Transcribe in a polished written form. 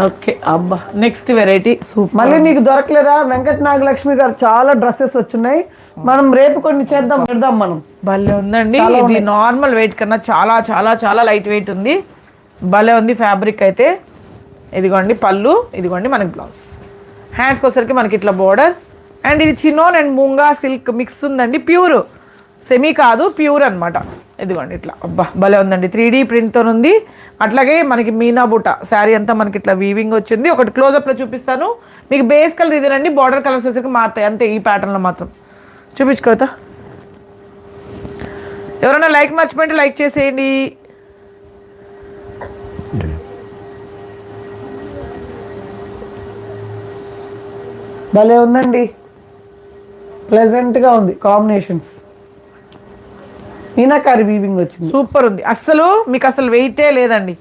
Okay అబ్బా, next variety super. మళ్ళీ మీకు దొరకలేదా? వెంకట నాగలక్ష్మి గారు చాలా డ్రెస్సెస్ వచ్చున్నాయి. మనం రేపు కొన్ని చేద్దాం, పెడదాం మనం. భలే ఉందండి. ఇది నార్మల్ వెయిట్ కన్నా చాలా చాలా చాలా లైట్ వెయిట్ ఉంది. భలే ఉంది ఫ్యాబ్రిక్ అయితే. ఇదిగోండి పళ్ళు, ఇదిగోండి మనకి బ్లౌజ్. హ్యాండ్స్కి వచ్చేసరికి మనకి ఇట్లా బోర్డర్. అండ్ ఇది చినోన్ అండ్ మూంగా సిల్క్ మిక్స్ ఉందండి. ప్యూర్, సెమీ కాదు, ప్యూర్ అనమాట. ఇదిగోండి ఇట్లా, అబ్బా భలే ఉందండి. 3D ప్రింట్తో ఉంది. అట్లాగే మనకి మీనా బుట్ట శారీ అంతా మనకి ఇట్లా వీవింగ్ వచ్చింది. ఒకటి క్లోజప్లో చూపిస్తాను మీకు. బేస్ కలర్ ఇదేనండి, బార్డర్ కలర్స్ వచ్చేసరికి మారుతాయి అంతే. ఈ ప్యాటర్న్లో మాత్రం చూపించుకోతా. ఎవరైనా లైక్ మర్చిపోయింటే లైక్ చేసేయండి. భలే ఉందండి, ప్లెజెంట్గా ఉంది కాంబినేషన్స్. మీనాకారి వీవింగ్ వచ్చింది, సూపర్ ఉంది. అస్సలు మీకు అసలు వెయిటే లేదండి.